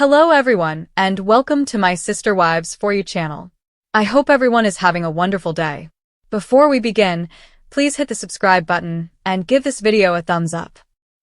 Hello everyone, and welcome to my Sister Wives For You channel. I hope everyone is having a wonderful day. Before we begin, please hit the subscribe button and give this video a thumbs up.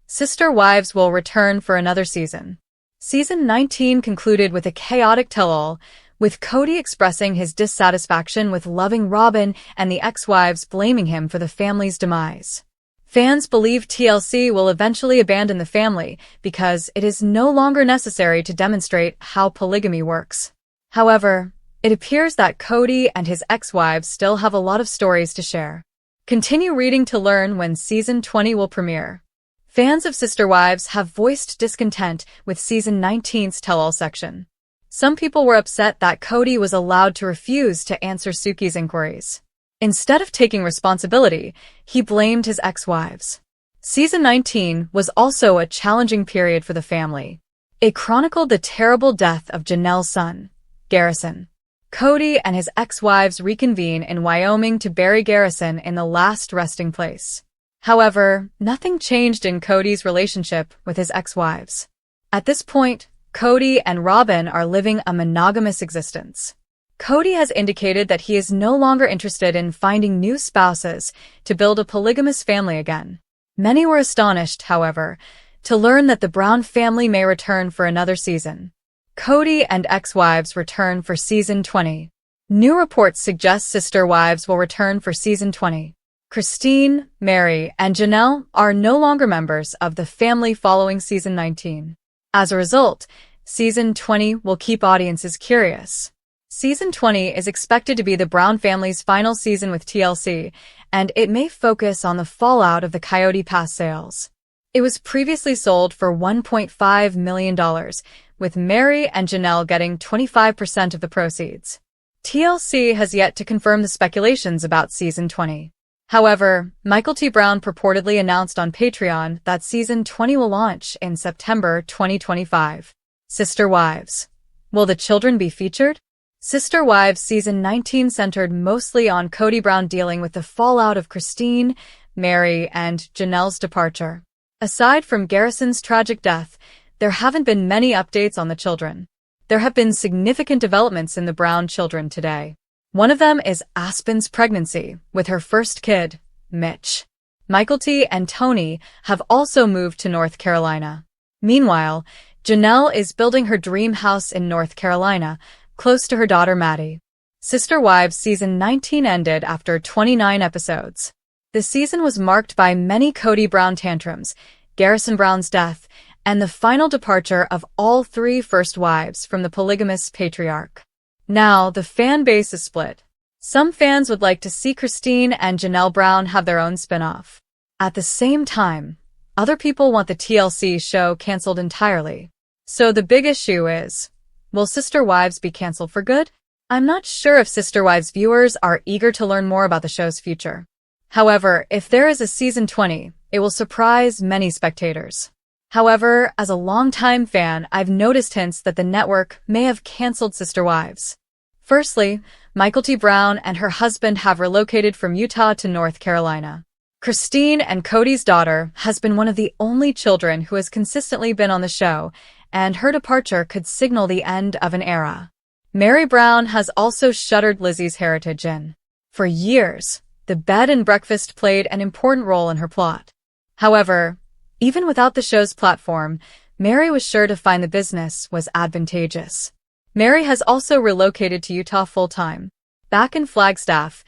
Sister Wives will return for another season. Season 19 concluded with a chaotic tell-all, with KODY expressing his dissatisfaction with loving Robin and the ex-wives blaming him for the family's demise. Fans believe TLC will eventually abandon the family because it is no longer necessary to demonstrate how polygamy works. However, it appears that KODY and his ex-wives still have a lot of stories to share. Continue reading to learn when Season 20 will premiere. Fans of Sister Wives have voiced discontent with Season 19's tell-all section. Some people were upset that KODY was allowed to refuse to answer Suki's inquiries. Instead of taking responsibility, he blamed his ex-wives. Season 19 was also a challenging period for the family. It chronicled the terrible death of Janelle's son, Garrison. KODY and his ex-wives reconvene in Wyoming to bury Garrison in the last resting place. However, nothing changed in KODY's relationship with his ex-wives. At this point, KODY and Robin are living a monogamous existence. KODY has indicated that he is no longer interested in finding new spouses to build a polygamous family again. Many were astonished, however, to learn that the Brown family may return for another season. KODY and ex-wives return for Season 20. New reports suggest Sister Wives will return for Season 20. Christine, Meri, and Janelle are no longer members of the family following Season 19. As a result, Season 20 will keep audiences curious. Season 20 is expected to be the Brown family's final season with TLC, and it may focus on the fallout of the Coyote Pass sales. It was previously sold for $1.5 million, with Meri and Janelle getting 25% of the proceeds. TLC has yet to confirm the speculations about Season 20. However, Michael T. Brown purportedly announced on Patreon that Season 20 will launch in September 2025. Sister Wives. Will the children be featured? Sister Wives Season 19 centered mostly on KODY Brown dealing with the fallout of Christine, Meri, and Janelle's departure. Aside from Garrison's tragic death, there haven't been many updates on the children. There have been significant developments in the Brown children today. One of them is Aspen's pregnancy with her first kid, Mitch. Michael T. and Tony have also moved to North Carolina. Meanwhile, Janelle is building her dream house in North Carolina, close to her daughter Maddie. Sister Wives Season 19 ended after 29 episodes. The season was marked by many KODY Brown tantrums, Garrison Brown's death, and the final departure of all three first wives from the polygamous patriarch. Now, the fan base is split. Some fans would like to see Christine and Janelle Brown have their own spin-off. At the same time, other people want the TLC show canceled entirely. So the big issue is, will Sister Wives be canceled for good? I'm not sure if Sister Wives viewers are eager to learn more about the show's future. However, if there is a Season 20, it will surprise many spectators. However, as a longtime fan, I've noticed hints that the network may have canceled Sister Wives. Firstly, Michael T. Brown and her husband have relocated from Utah to North Carolina. Christine and KODY's daughter has been one of the only children who has consistently been on the show, and her departure could signal the end of an era. Meri Brown has also shuttered Lizzie's heritage in. For years, the bed and breakfast played an important role in her plot. However, even without the show's platform, Meri was sure to find the business was advantageous. Meri has also relocated to Utah full-time. Back in Flagstaff,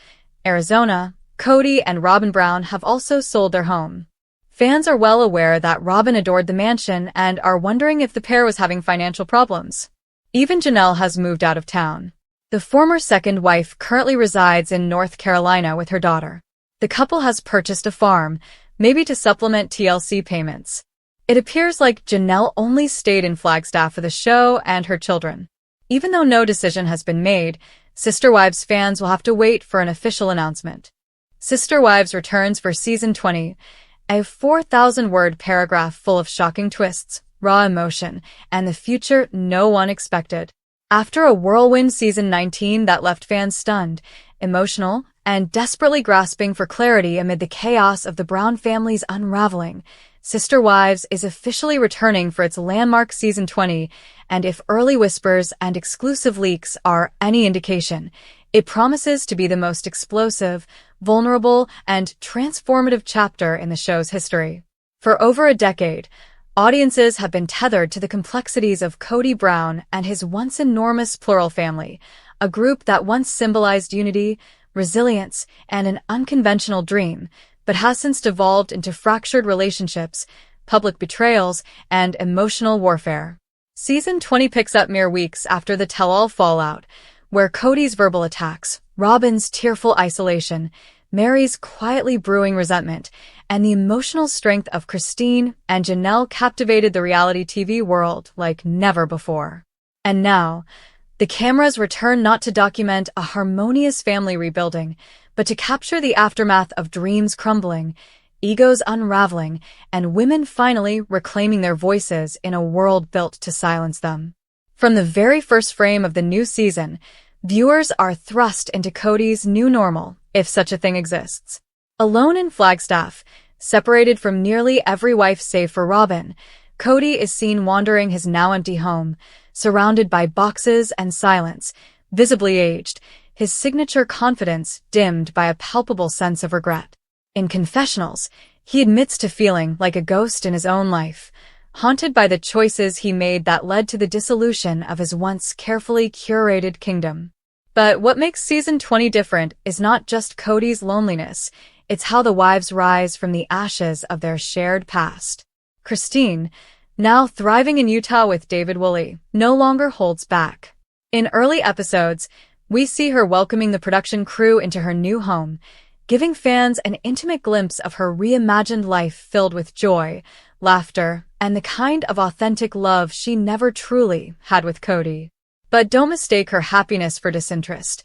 Arizona, KODY and Robin Brown have also sold their home. Fans are well aware that Robin adored the mansion and are wondering if the pair was having financial problems. Even Janelle has moved out of town. The former second wife currently resides in North Carolina with her daughter. The couple has purchased a farm, maybe to supplement TLC payments. It appears like Janelle only stayed in Flagstaff for the show and her children. Even though no decision has been made, Sister Wives fans will have to wait for an official announcement. Sister Wives returns for Season 20. A 4,000-word paragraph full of shocking twists, raw emotion, and the future no one expected. After a whirlwind Season 19 that left fans stunned, emotional, and desperately grasping for clarity amid the chaos of the Brown family's unraveling, Sister Wives is officially returning for its landmark Season 20, and if early whispers and exclusive leaks are any indication, it promises to be the most explosive, vulnerable, and transformative chapter in the show's history. For over a decade, audiences have been tethered to the complexities of KODY Brown and his once enormous plural family, a group that once symbolized unity, resilience, and an unconventional dream, but has since devolved into fractured relationships, public betrayals, and emotional warfare. Season 20 picks up mere weeks after the tell-all fallout, where KODY's verbal attacks, Robin's tearful isolation, Meri's quietly brewing resentment, and the emotional strength of Christine and Janelle captivated the reality TV world like never before. And now, the cameras return not to document a harmonious family rebuilding, but to capture the aftermath of dreams crumbling, egos unraveling, and women finally reclaiming their voices in a world built to silence them. From the very first frame of the new season, viewers are thrust into KODY's new normal, if such a thing exists. Alone in Flagstaff, separated from nearly every wife save for Robin, KODY is seen wandering his now empty home, surrounded by boxes and silence, visibly aged, his signature confidence dimmed by a palpable sense of regret. In confessionals, he admits to feeling like a ghost in his own life, haunted by the choices he made that led to the dissolution of his once carefully curated kingdom. But what makes Season 20 different is not just KODY's loneliness, it's how the wives rise from the ashes of their shared past. Christine, now thriving in Utah with David Woolley, no longer holds back. In early episodes, we see her welcoming the production crew into her new home, giving fans an intimate glimpse of her reimagined life filled with joy, laughter, and the kind of authentic love she never truly had with KODY. But don't mistake her happiness for disinterest.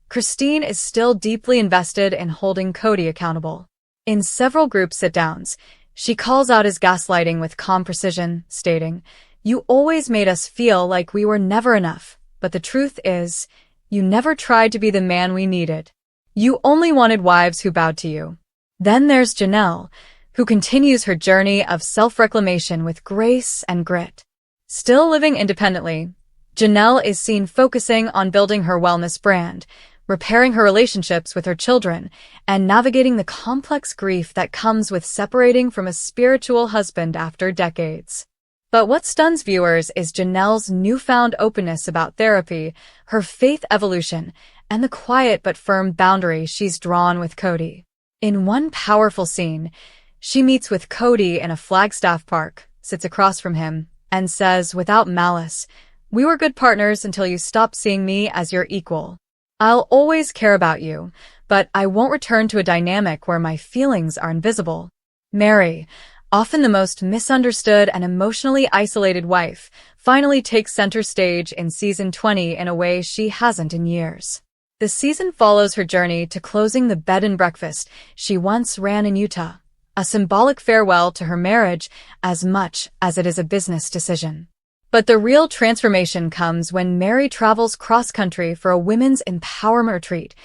Christine is still deeply invested in holding KODY accountable. In several group sit-downs, she calls out his gaslighting with calm precision, stating, "You always made us feel like we were never enough, but the truth is, you never tried to be the man we needed. You only wanted wives who bowed to you." Then there's Janelle, who continues her journey of self-reclamation with grace and grit. Still living independently, Janelle is seen focusing on building her wellness brand, repairing her relationships with her children, and navigating the complex grief that comes with separating from a spiritual husband after decades. But what stuns viewers is Janelle's newfound openness about therapy, her faith evolution, and the quiet but firm boundary she's drawn with KODY. In one powerful scene, she meets with KODY in a Flagstaff park, sits across from him, and says without malice, "We were good partners until you stopped seeing me as your equal. I'll always care about you, but I won't return to a dynamic where my feelings are invisible." Meri, often the most misunderstood and emotionally isolated wife, finally takes center stage in Season 20 in a way she hasn't in years. The season follows her journey to closing the bed and breakfast she once ran in Utah, a symbolic farewell to her marriage as much as it is a business decision. But the real transformation comes when Meri travels cross-country for a women's empowerment retreat,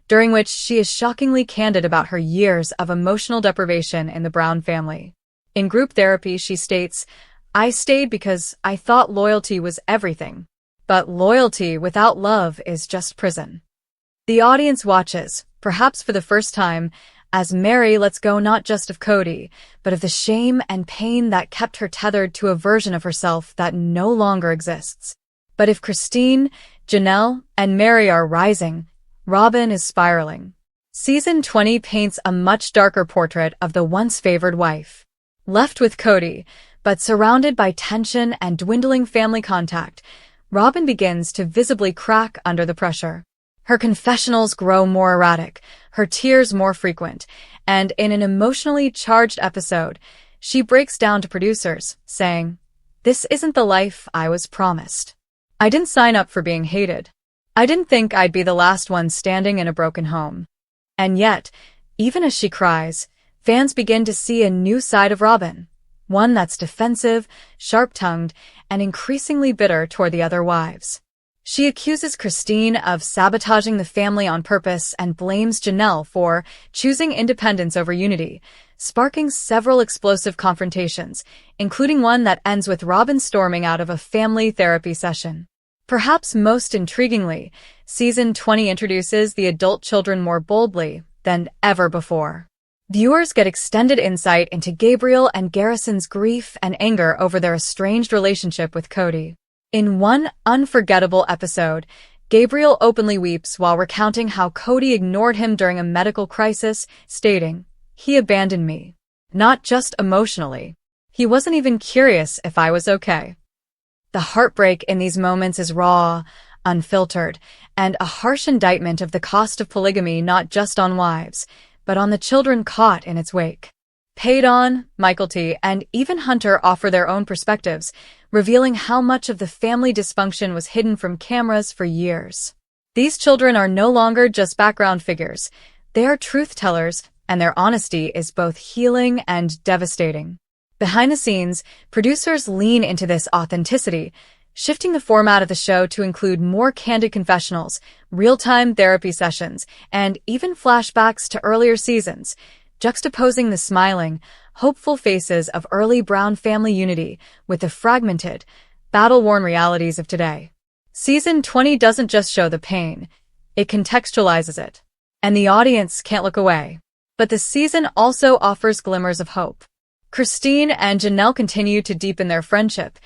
during which she is shockingly candid about her years of emotional deprivation in the Brown family. In group therapy, she states, "I stayed because I thought loyalty was everything. But loyalty without love is just prison." The audience watches, perhaps for the first time, as Meri lets go not just of KODY, but of the shame and pain that kept her tethered to a version of herself that no longer exists. But if Christine, Janelle, and Meri are rising, Robin is spiraling. Season 20 paints a much darker portrait of the once favored wife. Left with KODY, but surrounded by tension and dwindling family contact, Robin begins to visibly crack under the pressure. Her confessionals grow more erratic, her tears more frequent, and in an emotionally charged episode, she breaks down to producers, saying, "This isn't the life I was promised. I didn't sign up for being hated. I didn't think I'd be the last one standing in a broken home." And yet, even as she cries, fans begin to see a new side of Robin, one that's defensive, sharp-tongued, and increasingly bitter toward the other wives. She accuses Christine of sabotaging the family on purpose and blames Janelle for choosing independence over unity, sparking several explosive confrontations, including one that ends with Robin storming out of a family therapy session. Perhaps most intriguingly, Season 20 introduces the adult children more boldly than ever before. Viewers get extended insight into Gabriel and Garrison's grief and anger over their estranged relationship with KODY. In one unforgettable episode, Gabriel openly weeps while recounting how KODY ignored him during a medical crisis, stating, "He abandoned me. Not just emotionally. He wasn't even curious if I was okay." The heartbreak in these moments is raw, unfiltered, and a harsh indictment of the cost of polygamy not just on wives, but on the children caught in its wake. Paydon, Michael T., and even Hunter offer their own perspectives, revealing how much of the family dysfunction was hidden from cameras for years. These children are no longer just background figures. They are truth-tellers, and their honesty is both healing and devastating. Behind the scenes, producers lean into this authenticity, shifting the format of the show to include more candid confessionals, real-time therapy sessions, and even flashbacks to earlier seasons, juxtaposing the smiling, hopeful faces of early Brown family unity with the fragmented, battle-worn realities of today. Season 20 doesn't just show the pain, it contextualizes it. And the audience can't look away. But the season also offers glimmers of hope. Christine and Janelle continue to deepen their friendship,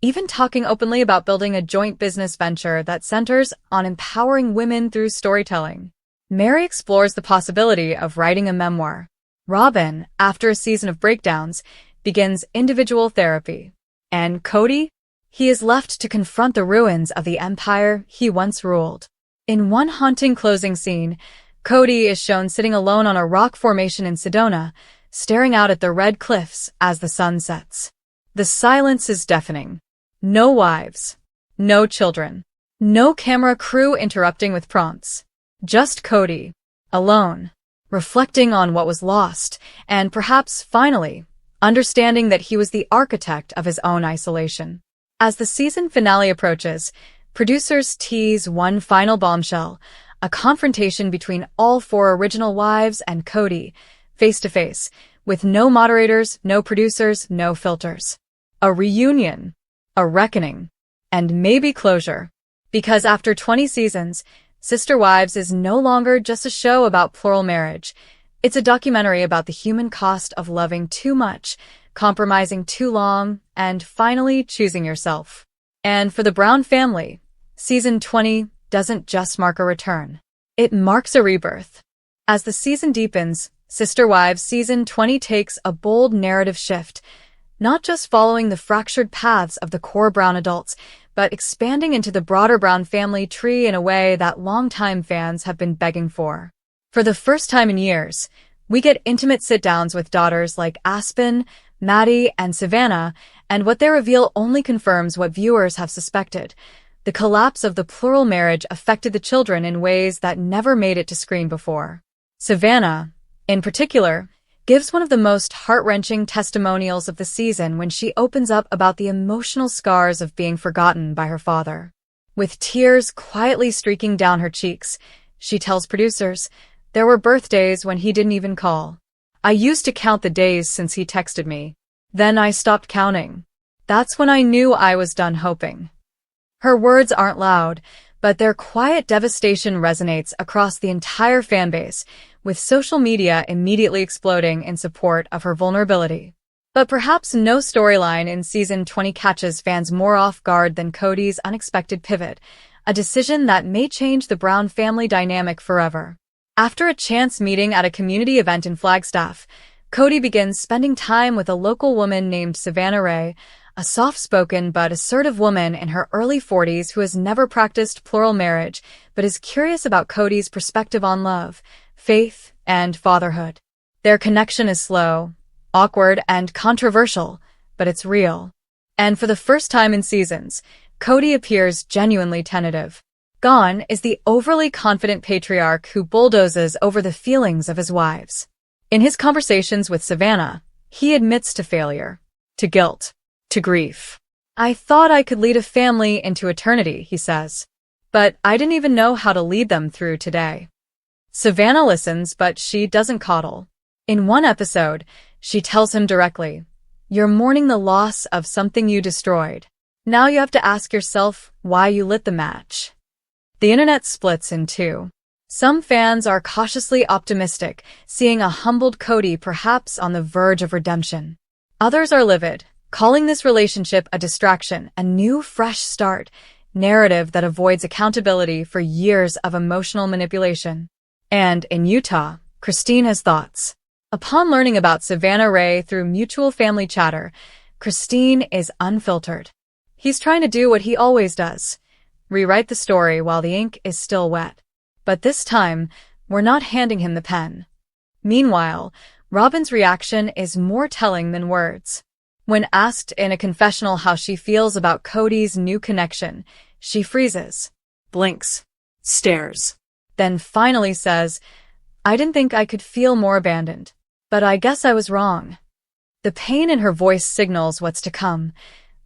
even talking openly about building a joint business venture that centers on empowering women through storytelling. Meri explores the possibility of writing a memoir. Robin, after a season of breakdowns, begins individual therapy. And KODY? He is left to confront the ruins of the empire he once ruled. In one haunting closing scene, KODY is shown sitting alone on a rock formation in Sedona, staring out at the red cliffs as the sun sets. The silence is deafening. No wives. No children. No camera crew interrupting with prompts. Just KODY. Alone. Reflecting on what was lost, and perhaps, finally, understanding that he was the architect of his own isolation. As the season finale approaches, producers tease one final bombshell, a confrontation between all four original wives and KODY, face-to-face, with no moderators, no producers, no filters. A reunion, a reckoning, and maybe closure. Because after 20 seasons, Sister Wives is no longer just a show about plural marriage. It's a documentary about the human cost of loving too much, compromising too long, and finally choosing yourself. And for the Brown family, Season 20 doesn't just mark a return. It marks a rebirth. As the season deepens, Sister Wives Season 20 takes a bold narrative shift, not just following the fractured paths of the core Brown adults, but expanding into the broader Brown family tree in a way that longtime fans have been begging for. For the first time in years, we get intimate sit-downs with daughters like Aspen, Maddie, and Savannah, and what they reveal only confirms what viewers have suspected. The collapse of the plural marriage affected the children in ways that never made it to screen before. Savannah, in particular, gives one of the most heart-wrenching testimonials of the season when she opens up about the emotional scars of being forgotten by her father. With tears quietly streaking down her cheeks, she tells producers, "There were birthdays when he didn't even call. I used to count the days since he texted me. Then I stopped counting. That's when I knew I was done hoping." Her words aren't loud, but their quiet devastation resonates across the entire fanbase, with social media immediately exploding in support of her vulnerability. But perhaps no storyline in Season 20 catches fans more off guard than KODY's unexpected pivot, a decision that may change the Brown family dynamic forever. After a chance meeting at a community event in Flagstaff, KODY begins spending time with a local woman named Savannah Ray, a soft-spoken but assertive woman in her early 40s who has never practiced plural marriage but is curious about KODY's perspective on love, faith, and fatherhood. Their connection is slow, awkward, and controversial, but it's real. And for the first time in seasons, KODY appears genuinely tentative. Gone is the overly confident patriarch who bulldozes over the feelings of his wives. In his conversations with Savannah, he admits to failure, to guilt, to grief. "I thought I could lead a family into eternity," he says. but I didn't even know how to lead them through today. Savannah listens, but she doesn't coddle. In one episode, she tells him directly, "You're mourning the loss of something you destroyed. Now you have to ask yourself why you lit the match." The internet splits in two. Some fans are cautiously optimistic, seeing a humbled KODY perhaps on the verge of redemption. Others are livid, calling this relationship a distraction, a new, fresh start, narrative that avoids accountability for years of emotional manipulation. And in Utah, Christine has thoughts. Upon learning about Savannah Ray through mutual family chatter, Christine is unfiltered. He's trying to do what he always does, rewrite the story while the ink is still wet. But this time, we're not handing him the pen. Meanwhile, Robin's reaction is more telling than words. When asked in a confessional how she feels about KODY's new connection, she freezes, blinks, stares, then finally says, "I didn't think I could feel more abandoned. But I guess I was wrong." The pain in her voice signals what's to come,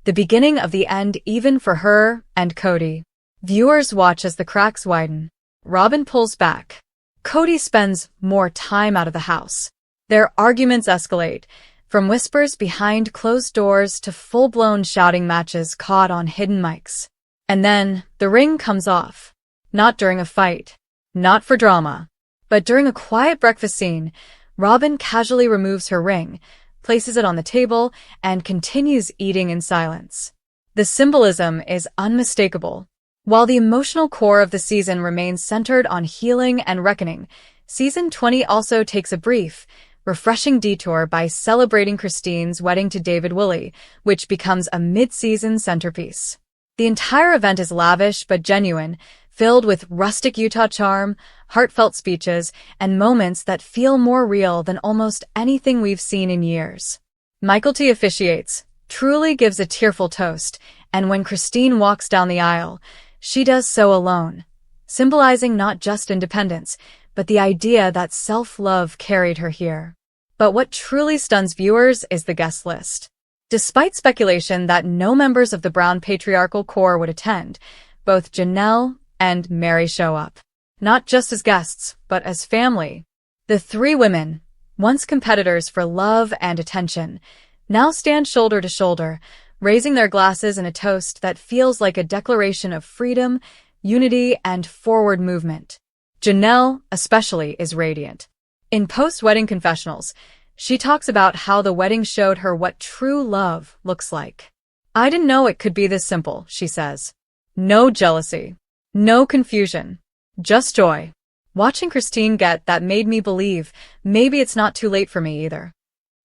the beginning of the end even for her and KODY. Viewers watch as the cracks widen. Robin pulls back. KODY spends more time out of the house. Their arguments escalate, from whispers behind closed doors to full-blown shouting matches caught on hidden mics. And then, the ring comes off. Not during a fight. Not for drama. But during a quiet breakfast scene, Robin casually removes her ring, places it on the table, and continues eating in silence. The symbolism is unmistakable. While the emotional core of the season remains centered on healing and reckoning, Season 20 also takes a brief, refreshing detour by celebrating Christine's wedding to David Woolley, which becomes a mid-season centerpiece. The entire event is lavish but genuine, filled with rustic Utah charm, heartfelt speeches, and moments that feel more real than almost anything we've seen in years. Michael T. officiates, truly gives a tearful toast, and when Christine walks down the aisle, she does so alone, symbolizing not just independence, but the idea that self-love carried her here. But what truly stuns viewers is the guest list. Despite speculation that no members of the Brown patriarchal core would attend, both Janelle and Meri show up. Not just as guests, but as family. The three women, once competitors for love and attention, now stand shoulder to shoulder, raising their glasses in a toast that feels like a declaration of freedom, unity, and forward movement. Janelle, especially, is radiant. In post-wedding confessionals, she talks about how the wedding showed her what true love looks like. "I didn't know it could be this simple," she says. "No jealousy. No confusion. Just joy. Watching Christine get that made me believe maybe it's not too late for me either."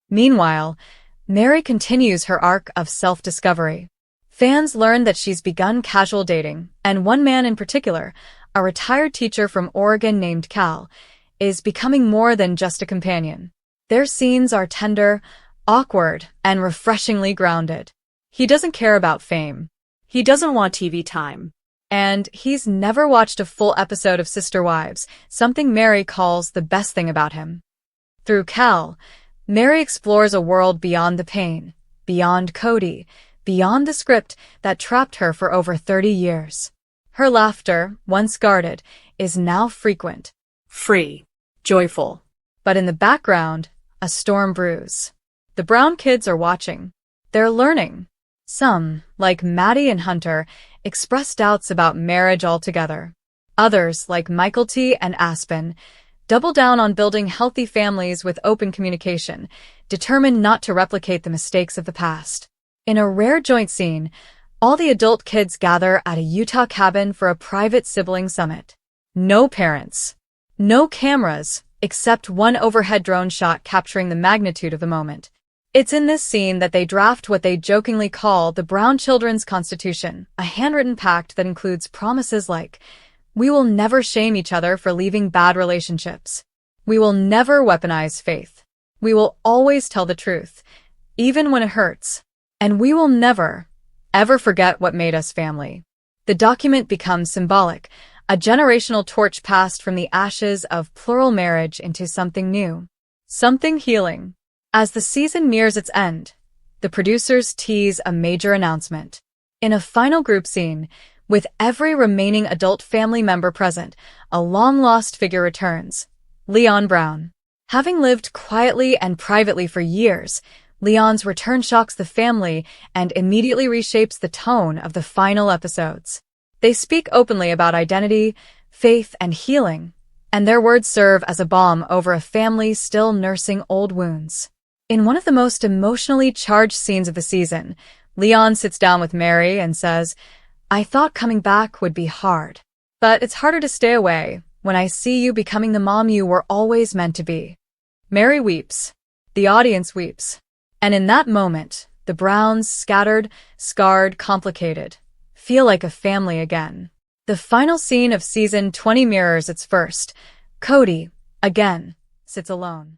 Meanwhile, Meri continues her arc of self-discovery. Fans learn that she's begun casual dating, and one man in particular, a retired teacher from Oregon named Cal, is becoming more than just a companion. Their scenes are tender, awkward, and refreshingly grounded. He doesn't care about fame. He doesn't want TV time. And he's never watched a full episode of Sister Wives, something Meri calls the best thing about him. Through Cal, Meri explores a world beyond the pain, beyond KODY, beyond the script that trapped her for over 30 years. Her laughter, once guarded, is now frequent, free, joyful. But in the background, a storm brews. The Brown kids are watching. They're learning. Some, like Maddie and Hunter, express doubts about marriage altogether. Others, like Michael T. and Aspen, double down on building healthy families with open communication, determined not to replicate the mistakes of the past. In a rare joint scene, all the adult kids gather at a Utah cabin for a private sibling summit. No parents. No cameras, except one overhead drone shot capturing the magnitude of the moment. It's in this scene that they draft what they jokingly call the Brown Children's Constitution, a handwritten pact that includes promises like, "We will never shame each other for leaving bad relationships. We will never weaponize faith. We will always tell the truth, even when it hurts. And we will never, ever forget what made us family." The document becomes symbolic, a generational torch passed from the ashes of plural marriage into something new, something healing. As the season nears its end, the producers tease a major announcement. In a final group scene, With every remaining adult family member present, a long-lost figure returns, Leon Brown. Having lived quietly and privately for years, Leon's return shocks the family and immediately reshapes the tone of the final episodes. They speak openly about identity, faith, and healing, and their words serve as a balm over a family still nursing old wounds. In one of the most emotionally charged scenes of the season, Leon sits down with Meri and says, "I thought coming back would be hard, but it's harder to stay away when I see you becoming the mom you were always meant to be." Meri weeps. The audience weeps. And in that moment, the Browns, scattered, scarred, complicated, feel like a family again. The final scene of season 20 mirrors its first. KODY, again, sits alone.